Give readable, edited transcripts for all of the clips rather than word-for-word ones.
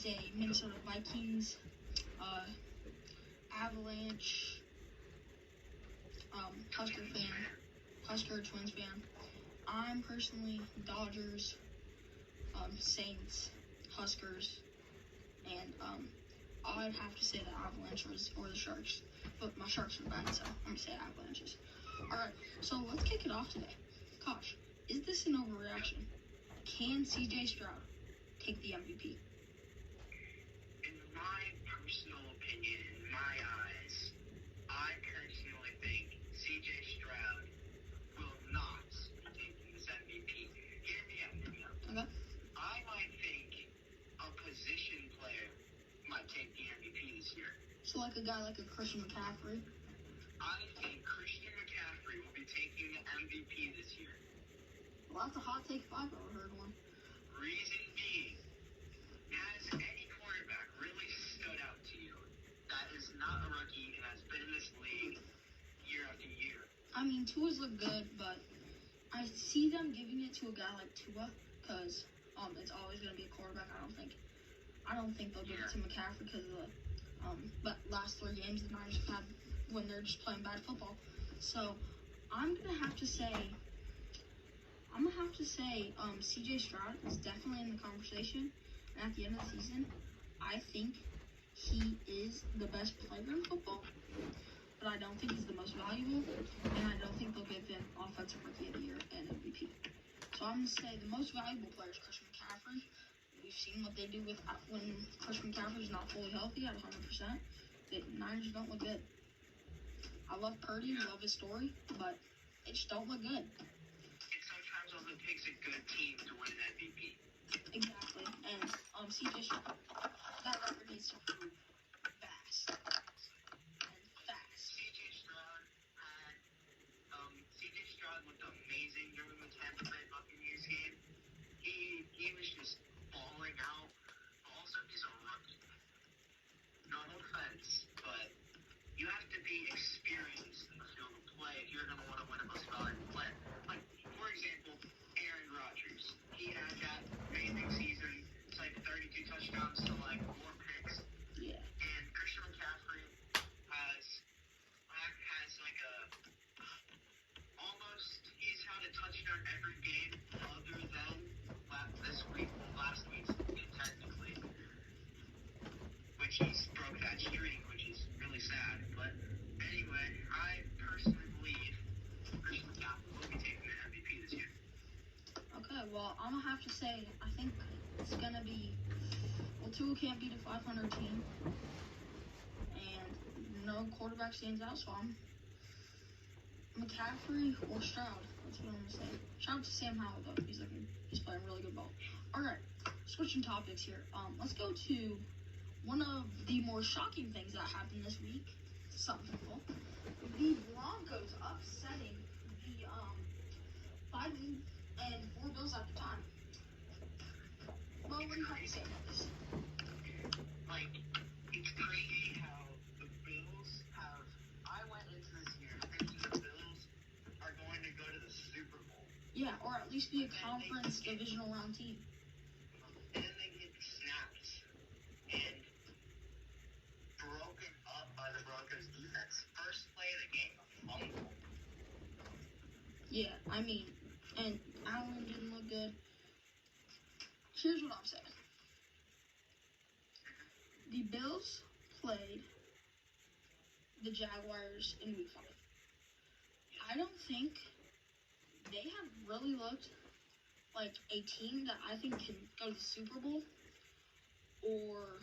as a Minnesota Vikings, Avalanche, Husker Twins fan, I'm personally Dodgers, Saints, Huskers, and I'd have to say the Avalanche or the Sharks, but my Sharks are bad, so I'm gonna say Avalanches. All right, so let's kick it off today. Kosh, is this an overreaction? Can CJ Stroud take the MVP? In my personal opinion, in my eyes, I personally think CJ Stroud will not be taking this MVP. Hear me out. Okay. I might think a position player might take the MVP this year. So like a guy like a Christian McCaffrey? I think Christian McCaffrey will be taking the MVP this year. Well, that's a hot take if I've ever heard one. Reason being, has any quarterback really stood out to you that is not a rookie and has been in this league year after year? I mean, Tua's look good, but I see them giving it to a guy like Tua because it's always going to be a quarterback. I don't think they'll give it to McCaffrey because of the but last 3 games the Niners have had when they're just playing bad football. So I'm gonna have to say CJ Stroud is definitely in the conversation. And at the end of the season, I think he is the best player in football, but I don't think he's the most valuable, and I don't think they'll give him Offensive Rookie of the Year and MVP. So I'm going to say the most valuable player is Christian McCaffrey. We've seen what they do with when Christian McCaffrey is not fully healthy at 100%. The Niners don't look good. I love Purdy, love his story, but they just don't look good. And sometimes all it takes a good team to win an MVP. Exactly. And CJ Stroud, that record needs to prove fast. CJ Stroud looked amazing during the Tampa Bay Buccaneers game. He was just balling out. Also, he's a rookie. No offense, but you have to be experienced in the field of play if you're going to want to win a most valuable player. Like, for example, Aaron Rodgers. He had that amazing season. It's like 32 touchdowns to like 4 picks. Yeah. And Christian McCaffrey has like he's had a touchdown every game other than last week's technically, which he's broke that streak, which is really sad. But anyway, I personally believe Christian McCaffrey will be taking the MVP this year. Okay, well, I'm going to have to say, I think it's going to be, Tua can't beat a 500 team, and no quarterback stands out, so I'm McCaffrey or Stroud. That's what I'm going to say. Shout out to Sam Howell, though. He's playing really good ball. All right, switching topics here. Let's go to one of the more shocking things that happened this week. Something simple. The Broncos upsetting the 5-4 Bills at the time. Well, what do you have to say about this? Like, it's crazy how the Bills have. I went into this year thinking the Bills are going to go to the Super Bowl. Yeah, or at least be a conference divisional round team. And then they get snapped and broken up by the Broncos defense. First play of the game, a fumble. Yeah, I mean, and Allen didn't look good. Here's what I'm saying. The Bills played the Jaguars in Week 5. I don't think they have really looked like a team that I think can go to the Super Bowl or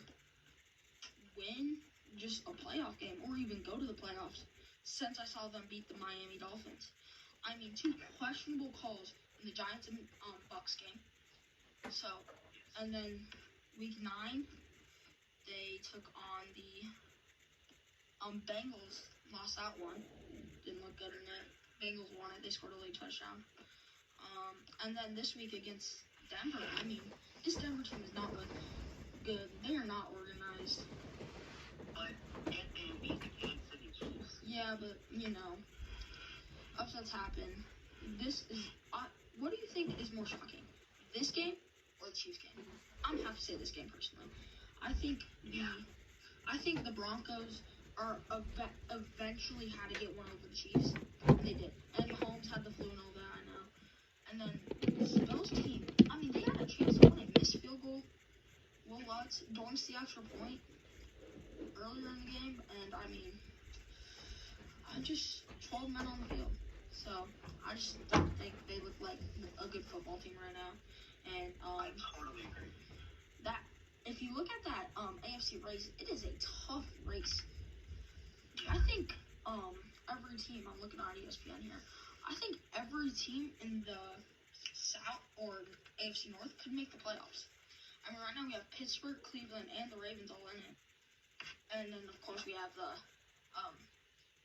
win just a playoff game or even go to the playoffs since I saw them beat the Miami Dolphins. I mean, 2 questionable calls in the Giants and Bucks game. So, and then Week 9, they took on the Bengals, lost that one. Didn't look good in it. Bengals won it. They scored a late touchdown. And then this week against Denver, I mean, this Denver team is not good. They are not organized. But yet they beat the Kansas City Chiefs. Yeah, but, upsets happen. What do you think is more shocking? This game or the Chiefs game? I'm going to have to say this game personally. I think the Broncos are eventually had to get one over the Chiefs. They did. And Mahomes had the flu and all that, I know. And then this Bills team, I mean, they had a chance to win a missed field goal. Will Lutz dorks the extra point earlier in the game, and I mean, 12 men on the field. So I just don't think they look like a good football team right now. And I totally agree. that if you look at that AFC race, it is a tough race. I think every team, I'm looking on ESPN here, I think every team in the South or AFC North could make the playoffs. I mean, right now we have Pittsburgh, Cleveland, and the Ravens all in it. And then, of course, we have the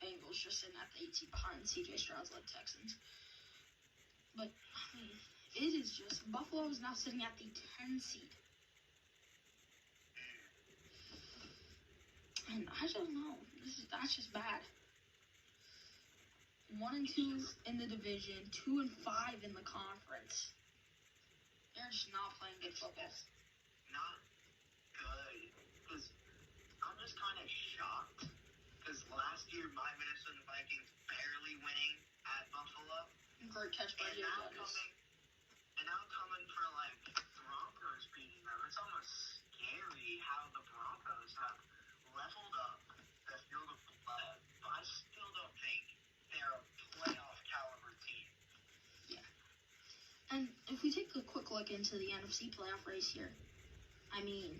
Bengals just sitting at the 8 seed behind CJ Stroud's-led Texans. But, I mean, it is just, Buffalo is now sitting at the 10 seed. And I don't know. That's just bad. 1-2 in the division, 2-5 in the conference. They're just not playing good football. Not good. Because I'm just kind of shocked. Because last year, my Minnesota Vikings barely winning at Buffalo. Great catch by Jay Dennis. And now coming for, like, Broncos beating them. It's almost scary how the Broncos have leveled up the field of play. But I still don't think they're a playoff caliber team. Yeah. And if we take a quick look into the NFC playoff race here, I mean,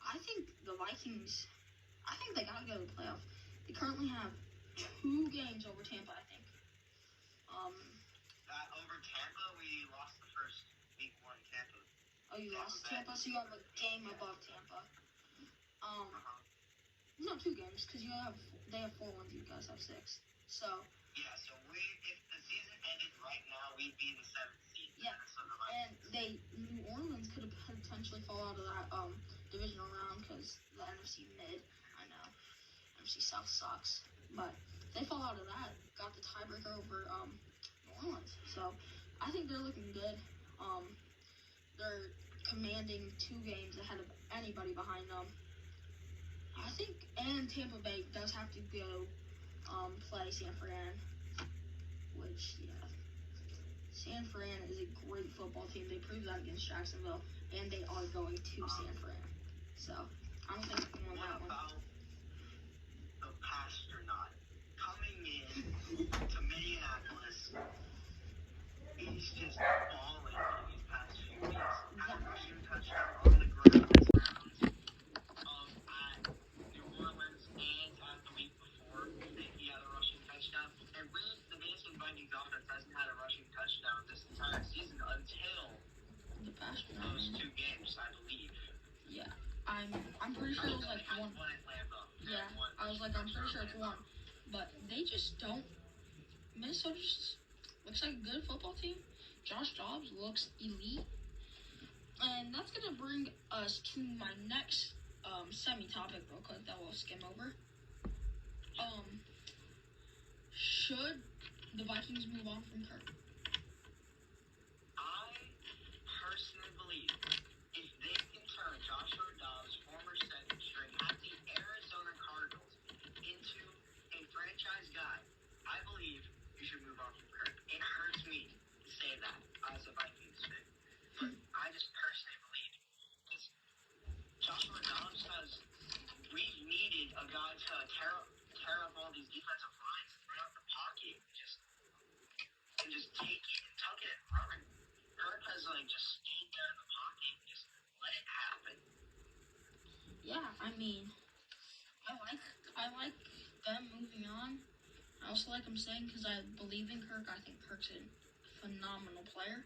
I think the Vikings, they gotta go to the playoff. They currently have 2 games over Tampa, I think. Over Tampa, we lost the first week 1 Tampa. Oh, you lost to Tampa, so you have a game above Tampa. No, 2 games, because they have 4 wins, you guys have 6. So. Yeah, so if the season ended right now, we'd be in the 7th seed. Yeah, and New Orleans could have potentially fall out of that divisional round because the NFC mid, I know, NFC South sucks, but they fall out of that, got the tiebreaker over New Orleans. So I think they're looking good. They're commanding 2 games ahead of anybody behind them. I think, and Tampa Bay does have to go play San Fran, which, yeah. San Fran is a great football team. They proved that against Jacksonville, and they are going to San Fran. So, I don't think they won that one. What about the Pasternaut coming in to Minneapolis? He's just balling these past few weeks. Had a rushing touchdown on the ground at New Orleans and at the week before. He had a rushing touchdown. And the Minnesota Vikings offense hasn't had a rushing touchdown this entire season until those 2 games, I believe. Yeah, I'm pretty sure it was like 1. Yeah, I'm pretty sure it's 1. But they just don't. Minnesota just looks like a good football team. Josh Dobbs looks elite. And that's going to bring us to my next semi-topic real quick that we'll skim over. Should the Vikings move on from Kirk? I personally believe if they can turn Joshua Dobbs, former second string at the Arizona Cardinals, into a franchise guy, I believe you should move on from Kirk. It hurts me to say that as a Vikings fan, but I just personally believe because Joshua Dobbs we've needed a guy to tear up all these defensive lines and run out the pocket and just take it and tuck it and run. Kirk has just stayed there in the pocket and just let it happen. Yeah, I mean, I like them moving on. I also like them staying because I believe in Kirk. I think Kirk's a phenomenal player.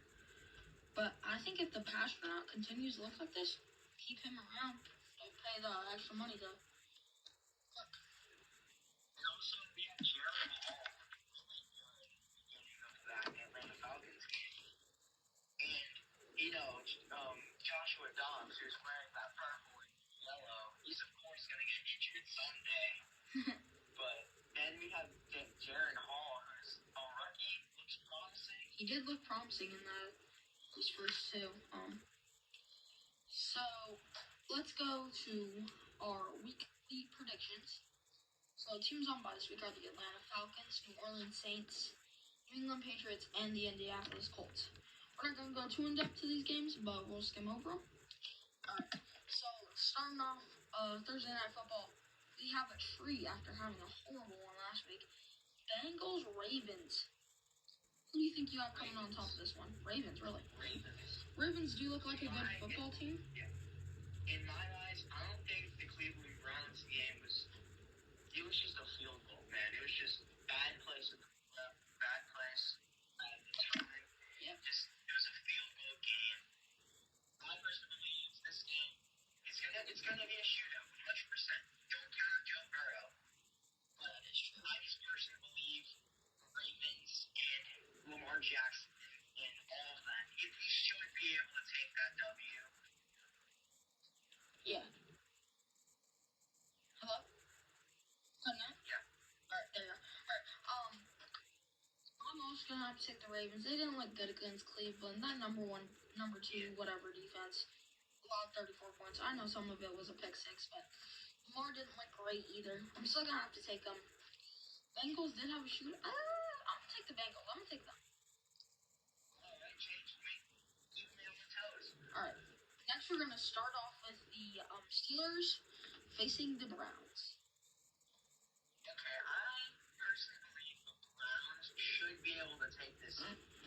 But I think if the Pasternaut continues to look like this, keep him around. Don't pay the extra money to Kirk. And also, we had Jared Hall really good at the beginning of that Atlanta Falcons game. And, Joshua Dobbs, who's wearing that purple and yellow, he's of course going to get injured someday. But then we have Jared Hall, who's a rookie, looks promising. He did look promising in his first 2. So, let's go to our weekly predictions. So teams on bye this week are the Atlanta Falcons, New Orleans Saints, New England Patriots, and the Indianapolis Colts. We're not going to go too in-depth to these games, but we'll skim over them. Alright, so starting off Thursday Night Football, we have a treat after having a horrible one last week. Bengals, Ravens. Who do you think you have coming on top of this one? Ravens, really? Ravens do look like a good football team. Yeah. In my eyes, I don't think the Cleveland Browns game was. It was just a field goal, man. It was just bad place at the bad place at the time. Yep. It was a field goal game. I personally believe this game it's gonna be a shootout, 100%. Don't count Joe Burrow. But That is true. I just personally believe Ravens and Lamar Jackson and all of them. He should be able to take that W. Yeah. Hello? Good night? Yeah. Alright, there you are. Alright, I'm also gonna have to take the Ravens. They didn't look good against Cleveland. That number 1, number 2, whatever defense allowed 34 points. I know some of it was a pick 6, but Lamar didn't look great either. I'm still gonna have to take them. Bengals did have a shoot. I'm gonna take the Bengals. I'm gonna take them. Alright, change me. Keep me on my toes. Alright. Next, we're gonna start off with the Steelers facing the Browns. Okay, I personally believe the Browns should be able to take this.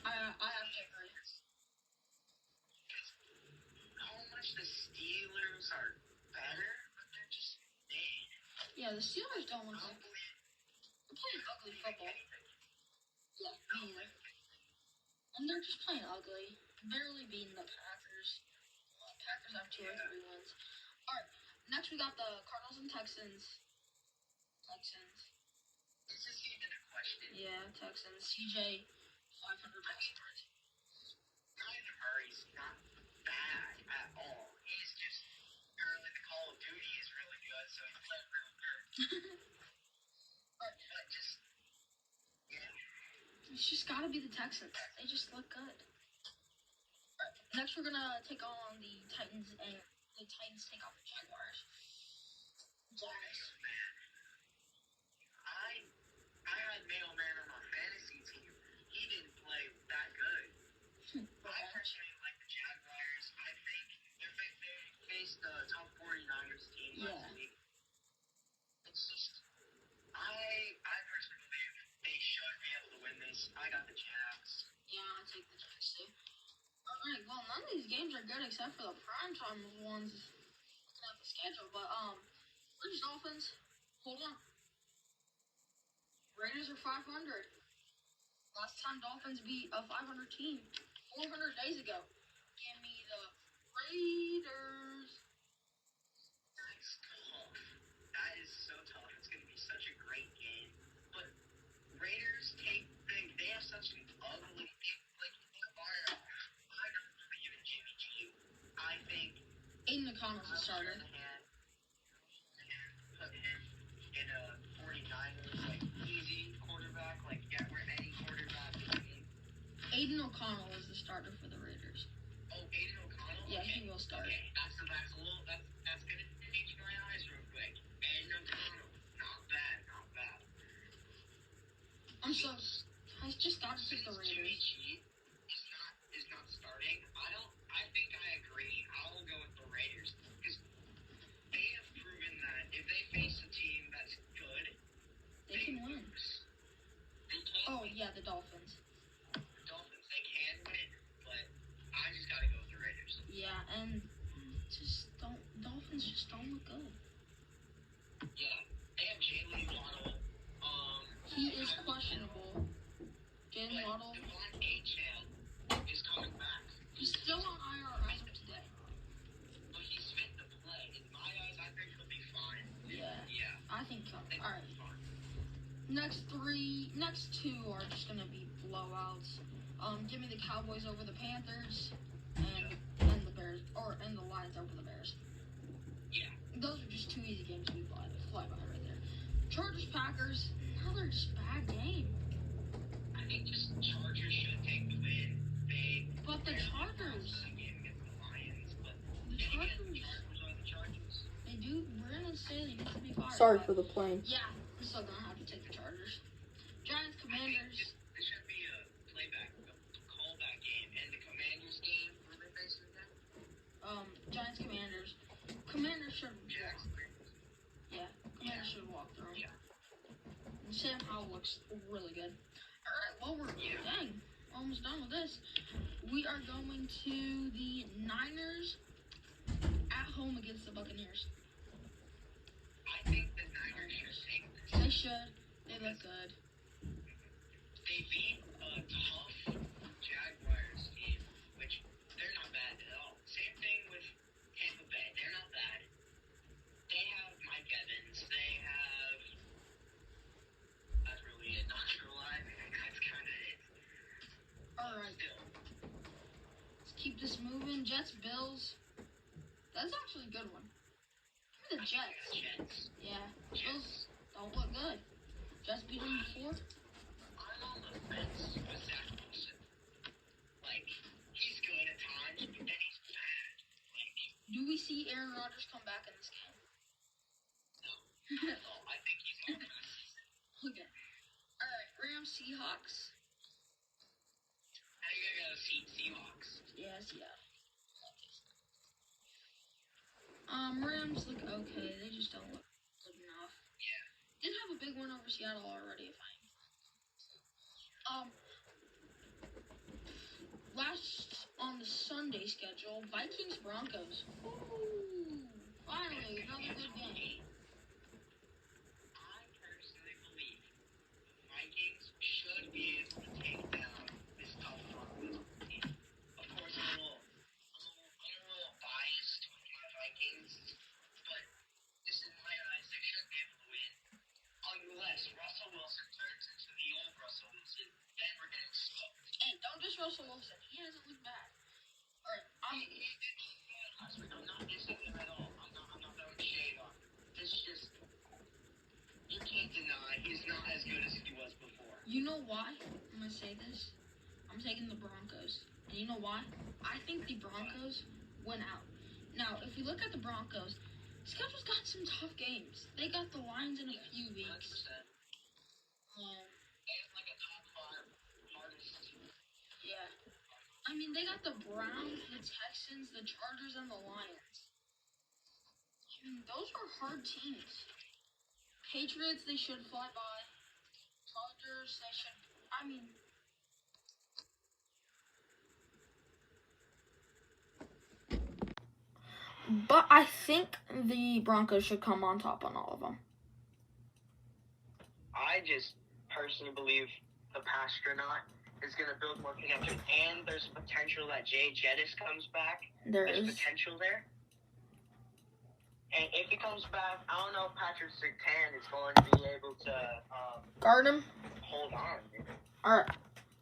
I have to agree. How much the Steelers are better, but they're just made. Yeah, the Steelers don't look I like don't believe they're playing ugly football. anything. Yeah, me neither. And they're just playing ugly. Barely beating the Packers. Packers have 2 or 3 wins. Alright, next we got the Cardinals and Texans. Is this even a question? Yeah, Texans. CJ, 500 passing yards. Kyler Murray's not bad at all. He's just apparently the Call of Duty is really good, so he's playing really good. But just It's just gotta be the Texans. They just look good. Alright, next we're gonna take on the Titans, and the Titans take on the Jaguars. man. I had Mailman on my fantasy team. He didn't play that good. I personally like the Jaguars. I think they faced the top 49ers team last week. It's just I personally believe they should be able to win this. I got the Jags. Yeah, I'll take the Jags too. Alright, well, none of these games are good except for the primetime ones. Looking at the schedule, but Raiders Dolphins, hold on. Raiders are 500. Last time Dolphins beat a 500 team, 400 days ago. Give me the Raiders. That's tough. That is so tough. It's going to be such a great game. But Raiders they have such an ugly I don't believe in Jimmy G. I think Aiden O'Connell's the starter. Put him in a 49ers easy quarterback, where any quarterback is in. Aiden O'Connell is the starter for the Raiders. Oh, Aiden O'Connell? Yeah, okay. he will start. Okay, that's gonna take my eyes real quick. Aiden O'Connell, not bad. I just got to take the Jimmy Raiders. G is not starting. I think I agree. I'll go with the Raiders because they have proven that if they face a team that's good, They can win. They can. Oh, yeah, the Dolphins. The Dolphins, they can win, but I just gotta go with the Raiders. Yeah, and Dolphins just don't look good. Yeah, they have Jalen Waddle. He is questionable. Jalen Waddle. Devon Achane is coming back. He's still on IR as of today. But he's fit to play. In my eyes, I think he'll be fine. Yeah. Yeah. I think so. I think All right. he'll be fine. Next 2 are just gonna be blowouts. Give me the Cowboys over the Panthers, and the Bears, and the Lions over the Bears. Yeah. Those are just 2 easy games to fly by right there. Chargers Packers, another just bad game. I think just Chargers should take the win. But the Chargers. The game against the Lions, but The Chargers. The Chargers are the Chargers. Sorry for the plane. Yeah, I'm still gonna have to take the Chargers. Giants, Commanders. This should be a callback game. And the Commanders game, who they facing again? Giants, Commanders. Commanders should Jags. Commanders should walk through 'em. Yeah. And Sam Howell looks really good. All right, well we're almost done with this. We are going to the Niners at home against the Buccaneers. I think the Niners should take this. They should. They look good. They beat a tough Jaguars team, which they're not bad at all. Same thing with Tampa Bay. They're not bad. They have Mike Evans. They have... That's really it. Not gonna lie. That's kind of it. All right, Still. let's keep this moving. Jets, Bills. That's actually a good one. Give me the Jets. Jets. Yeah, Bills don't look good. Jets beat them before. I'm on the fence with Zach Wilson. Like, he's good at times, but then he's bad. Like, Do we see Aaron Rodgers come back in this game? no, I think he's not going to season. Okay. All right, Rams, Seahawks. How you going to go see Seahawks? Yes, yeah. Rams look okay. They just don't look good enough. Yeah. Did have a big win over Seattle already, if last on the Sunday schedule, Vikings, Broncos. Ooh, finally, another good game. I personally believe the Vikings should be able to take down this tough Broncos team. Of course, I'm a little biased with my Vikings, but this in my eyes, they should be able to win. Unless Russell Wilson turns into the old Russell Wilson, then we're getting smoked. Hey, don't diss Russell Wilson. He hasn't looked bad. All right, He did good last week. I'm not dissing him at all. I'm not throwing shade on him. This is just, you can't deny he's not as good as he was before. you know why I'm gonna say this? I'm taking the Broncos, and you know why? I think the Broncos win out. Now, if you look at the Broncos, schedule's got some tough games. They got the Lions in a few 100%. weeks. They have like a top 5 hardest. Yeah. I mean, they got the Browns, the Texans, the Chargers, and the Lions. I mean, those are hard teams. Patriots, they should fly by. Chargers, they should. I mean. But I think the Broncos should come on top on all of them. I just personally believe the Pastronaut is going to build more connection, and there's potential that Jay Jettis comes back. There's potential there. And if he comes back, I don't know if Patrick Surtain is going to be able to Guard him. hold on. All right.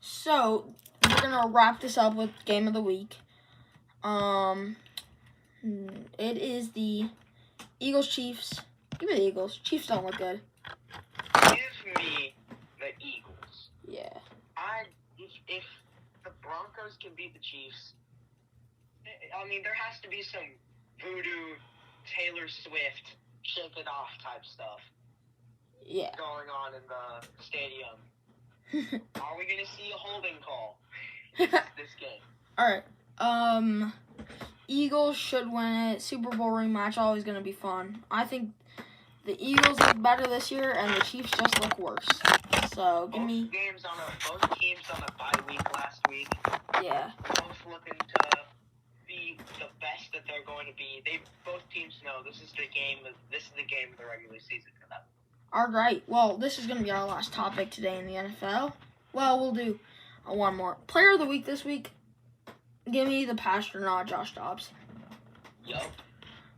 So we're gonna wrap this up with game of the week. It is the Eagles Chiefs. Give me the Eagles. Chiefs don't look good. Give me the Eagles. Yeah. If the Broncos can beat the Chiefs, I mean, there has to be some voodoo Taylor Swift shake it off type stuff Yeah. going on in the stadium. Are we gonna see a holding call this game? All right. Eagles should win it. Super Bowl rematch, always gonna be fun. I think the Eagles look better this year, and the Chiefs just look worse. So give me. Both teams on a bye week last week. Yeah. Both looking to be the best that they're going to be. Both teams know this is the game of the regular season for them. All right. Well, this is gonna be our last topic today in the NFL. Well, we'll do one more. Player of the week this week. Give me the Pastronaut, Josh Dobbs. Yup.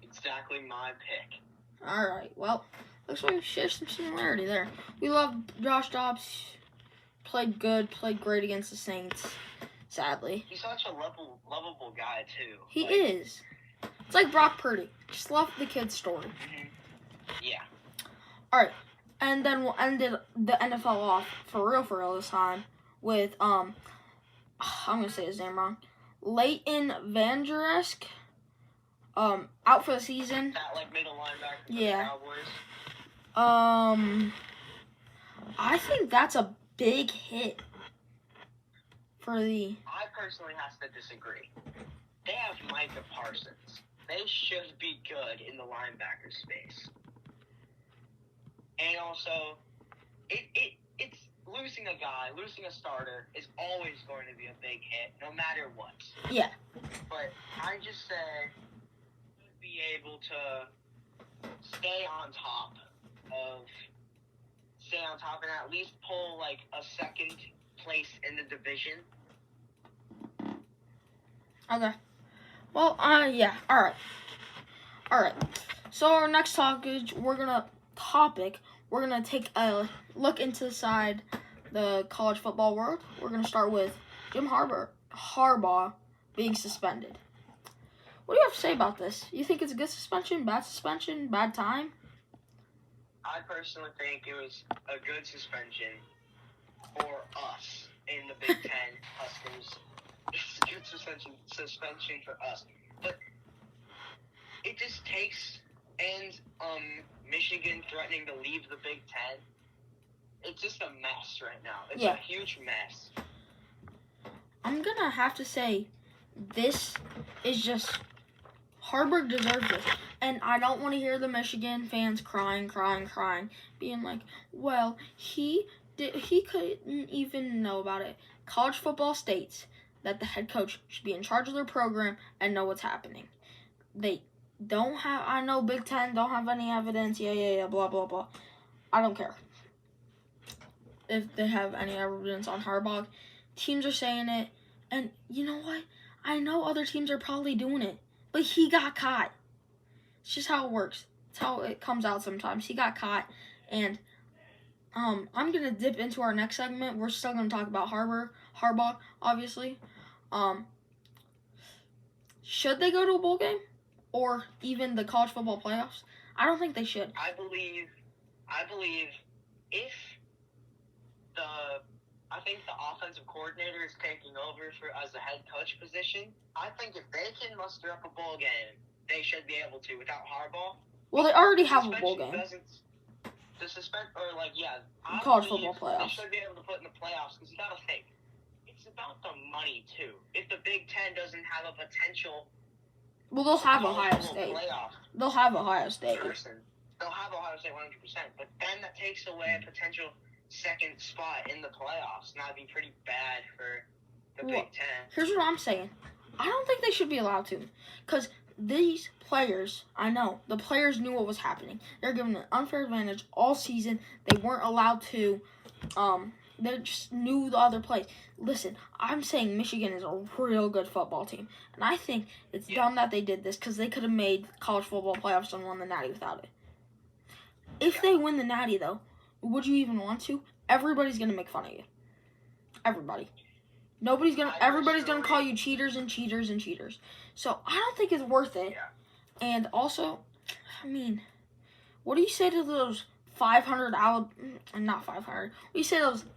Exactly my pick. All right. Well, looks like we share some similarity there. We love Josh Dobbs. Played good. Played great against the Saints. Sadly. He's such a lovable guy too. He is. It's like Brock Purdy. Just love the kid's story. Mm-hmm. Yeah. All right. And then we'll end the NFL off for real this time with I'm gonna say his name wrong. Leighton Vander Esch. Out for the season. That like middle linebacker for Yeah. the Cowboys. I think that's a big hit for the. I personally have to disagree. They have Micah Parsons. They should be good in the linebacker space. And also, it's losing a guy, losing a starter is always going to be a big hit, no matter what. Yeah. But I just say be able to stay on top and at least pull like a second place in the division. Okay. Well, yeah. All right. So our next topic, we're gonna take a look inside the college football world. We're gonna start with Jim Harbaugh being suspended. What do you have to say about this? You think it's a good suspension, bad time? I personally think it was a good suspension for us in the Big Ten Huskers. It's a good suspension for us. But it just takes, and Michigan threatening to leave the Big Ten, it's just a mess right now. It's a huge mess. I'm going to have to say, this is just, Harbaugh deserves it. And I don't want to hear the Michigan fans crying, being like, well, he couldn't even know about it. College football states that the head coach should be in charge of their program and know what's happening. They don't have, I know Big Ten don't have any evidence, blah, blah, blah. I don't care if they have any evidence on Harbaugh. Teams are saying it, and you know what? I know other teams are probably doing it, but he got caught. It's just how it works. It's how it comes out sometimes. He got caught, and I'm going to dip into our next segment. We're still going to talk about Harbaugh, obviously. Should they go to a bowl game or even the college football playoffs? I don't think they should. I believe if I think the offensive coordinator is taking over as the head coach position, I think if they can muster up a bowl game, they should be able to without Harbaugh. Well, they already have a bowl game. College football playoffs. They should be able to put in the playoffs because you got to think, it's about the money too. If the Big Ten doesn't have a potential, well, they'll have Ohio State. They'll have Ohio State. They'll have Ohio State 100%, but then that takes away a potential second spot in the playoffs, and that'd be pretty bad for the Big Ten. Here's what I'm saying. I don't think they should be allowed to, because these players, I know, the players knew what was happening. They're given an unfair advantage all season. They weren't allowed to, they just knew the other plays. Listen, I'm saying Michigan is a real good football team, and I think it's dumb that they did this, because they could have made college football playoffs and won the Natty without it. If they win the Natty, though, would you even want to? Everybody's going to make fun of you. Everybody. Everybody's going to call you cheaters. So, I don't think it's worth it. Yeah. And also, I mean, what do you say to those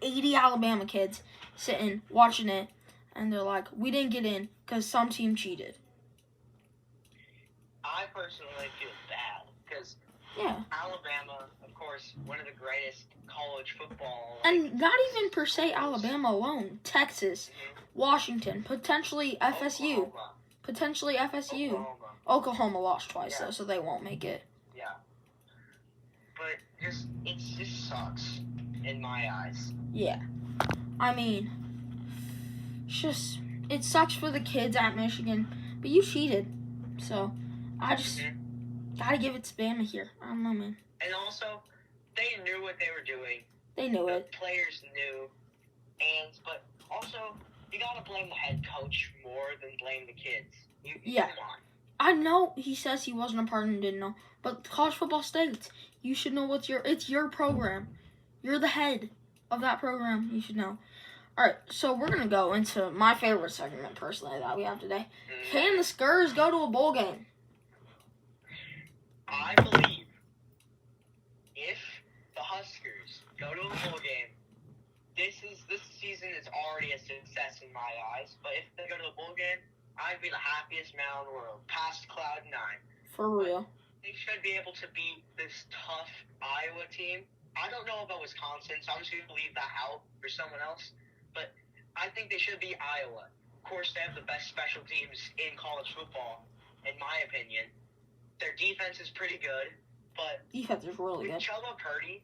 80 Alabama kids sitting, watching it, and they're like, we didn't get in because some team cheated? I personally feel bad because Alabama, of course, one of the greatest college football. And not even per se Alabama alone. Texas, Washington, potentially FSU. Oklahoma lost twice, though, so they won't make it. Yeah. But it just sucks in my eyes. Yeah. I mean, it sucks for the kids at Michigan, but you cheated. So, I just gotta give it to Bama here. I don't know, man. And also, they knew what they were doing. They knew it. The players knew. But also, you gotta blame the head coach more than blame the kids. Come on. I know he says he wasn't a part and didn't know, but college football states, you should know it's your program. You're the head of that program. You should know. All right, so we're going to go into my favorite segment, personally, that we have today. Can the Skurs go to a bowl game? I believe if the Huskers go to a bowl game, this season is already a success in my eyes. But if they go to a bowl game, I'd be the happiest man in the world, past cloud 9. For real. They should be able to beat this tough Iowa team. I don't know about Wisconsin, so I'm just going to leave that out for someone else. But I think they should beat Iowa. Of course, they have the best special teams in college football, in my opinion. Their defense is pretty good, but Defense is really with good. Chuba Purdy,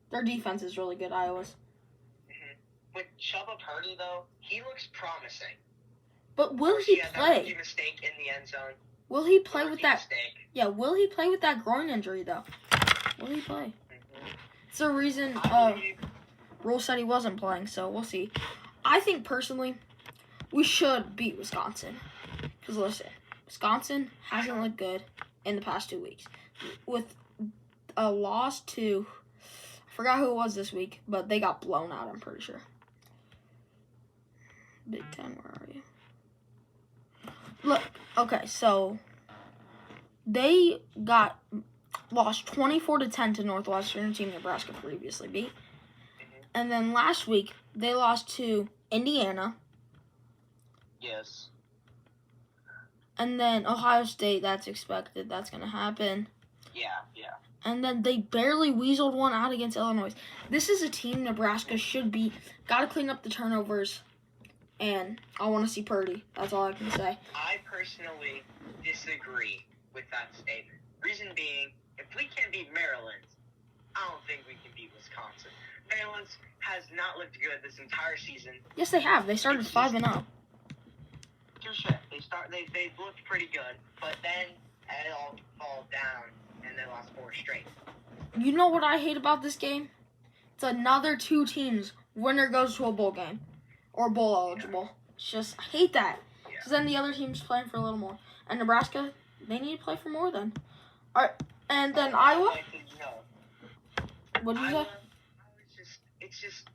Their defense is really good, Iowa's. with Chuba Purdy, though, he looks promising. But will Of course, he had that play? rookie mistake in the end zone. Will he play with Rookie that? mistake. Yeah, will he play with that groin injury though? Will he play? It's the reason I believe Rule said he wasn't playing, so we'll see. I think personally, we should beat Wisconsin. Because listen, Wisconsin hasn't looked good in the past 2 weeks. With a loss to, I forgot who it was this week, but they got blown out, I'm pretty sure. Big Ten, where are you? Look, okay, so they got lost 24-10 to Northwestern, team Nebraska previously beat. And then last week, they lost to Indiana. yes. And then Ohio State, that's expected. That's going to happen. Yeah. And then they barely weaseled one out against Illinois. This is a team Nebraska should be. Got to clean up the turnovers. And I want to see Purdy. That's all I can say. I personally disagree with that statement. Reason being, if we can't beat Maryland, I don't think we can beat Wisconsin. Maryland has not looked good this entire season. Yes, they have. They started 5-0. Touche. They looked pretty good, but then it all fall down and they lost 4 straight. You know what I hate about this game? It's another 2 teams. Winner goes to a bowl game. Or bowl eligible. It's just, I hate that. Because then the other team's playing for a little more. And Nebraska, they need to play for more then. Alright, and then Iowa? What did you say? Iowa, it's just,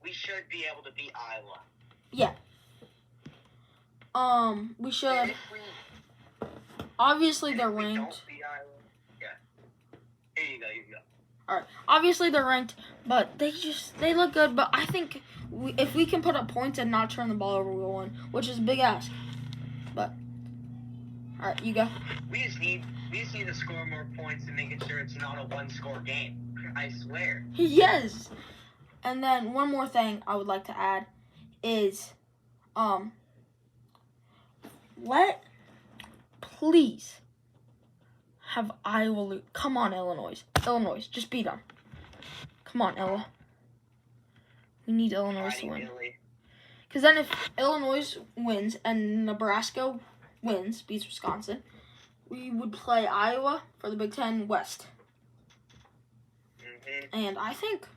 we should be able to beat Iowa. We And should. if we, Obviously, and they're if we ranked. don't beat Iowa, yeah. Here you go. Alright, obviously they're ranked, but they look good. But I think if we can put up points and not turn the ball over, we'll win, which is a big ask. But, alright, you go. We just need to score more points and making sure it's not a 1-score game. I swear. Yes! And then one more thing I would like to add is, please have Iowa lose. Come on, Illinois. Illinois, just beat them. Come on, Ella. We need Illinois to win. Ideally. Because then if Illinois wins and Nebraska wins, beats Wisconsin, we would play Iowa for the Big Ten West. And I think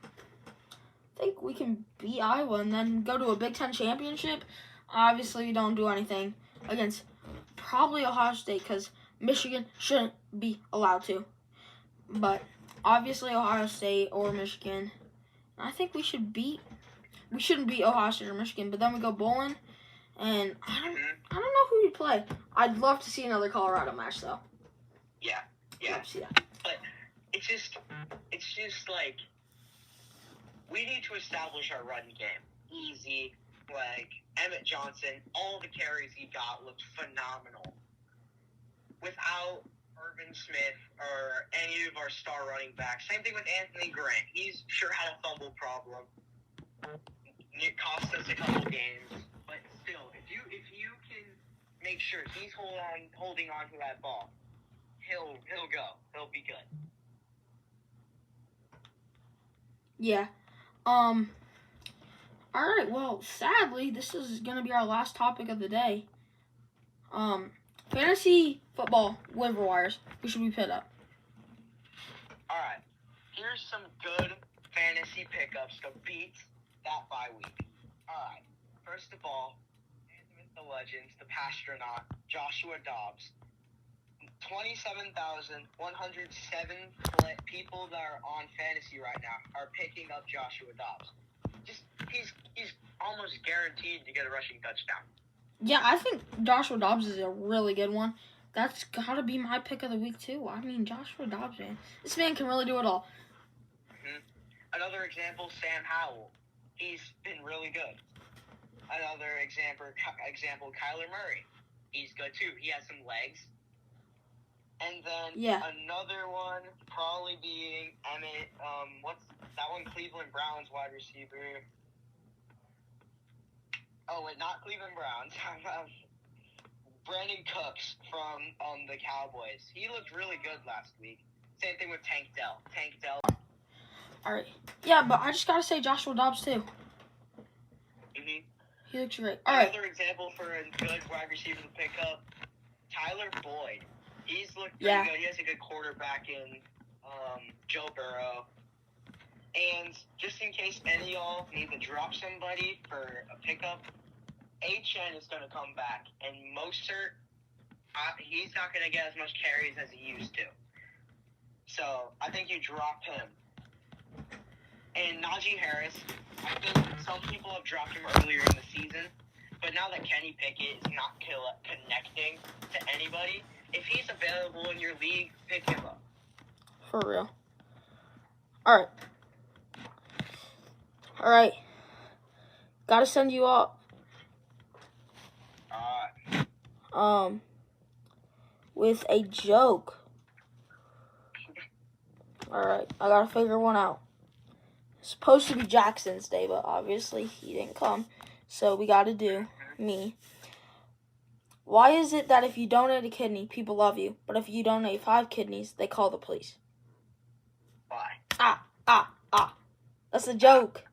we can beat Iowa and then go to a Big Ten championship. Obviously, we don't do anything against probably Ohio State because Michigan shouldn't be allowed to. But obviously, Ohio State or Michigan. I think we shouldn't beat Ohio State or Michigan. But then we go bowling, and I don't know who we play. I'd love to see another Colorado match though. Yeah. Love to see that. But it's just like we need to establish our run game. Easy, like Emmett Johnson, all the carries he got looked phenomenal. Without Irvin Smith or any of our star running backs, same thing with Anthony Grant. He's sure had a fumble problem. It cost us a couple games, but still, if you can make sure he's holding on to that ball, he'll go. He'll be good. Yeah. All right. Well, sadly, this is gonna be our last topic of the day. Fantasy football waiver wires. Who should we pick up? All right. Here's some good fantasy pickups to beat that bye week. All right. First of all, the Legends, the Pastronaut, Joshua Dobbs. 27,107 people that are on fantasy right now are picking up Joshua Dobbs. He's almost guaranteed to get a rushing touchdown. Yeah, I think Joshua Dobbs is a really good one. That's got to be my pick of the week, too. I mean, Joshua Dobbs, man. This man can really do it all. Another example, Sam Howell. He's been really good. Another example, Kyler Murray. He's good, too. He has some legs. And then Yeah. another one probably being Emmett. What's that one? Cleveland Browns wide receiver. Oh wait, not Cleveland Browns. Brandon Cooks from the Cowboys. He looked really good last week. Same thing with Tank Dell. All right. Yeah, but I just gotta say Joshua Dobbs too. Mm-hmm. He looks great. All right. Another example for a good wide receiver to pick up, Tyler Boyd. He's looked pretty good. He has a good quarterback in Joe Burrow. And just in case any of y'all need to drop somebody for a pickup, HN is going to come back. And Mostert, he's not going to get as much carries as he used to. So I think you drop him. And Najee Harris, I think some people have dropped him earlier in the season. But now that Kenny Pickett is not connecting to anybody, if he's available in your league, pick him up. For real. All right. Gotta send you up. With a joke. All right. I gotta figure one out. It's supposed to be Jackson's day, but obviously he didn't come. So we gotta do me. Why is it that if you donate a kidney, people love you, but if you donate 5 kidneys, they call the police? Why? That's a joke.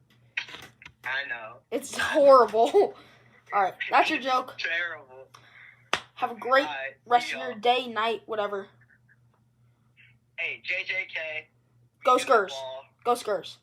I know. It's horrible. All right, that's your joke. Terrible. Have a great rest of your day, night, whatever. Hey, JJK. Go Skurs. Go Skurs.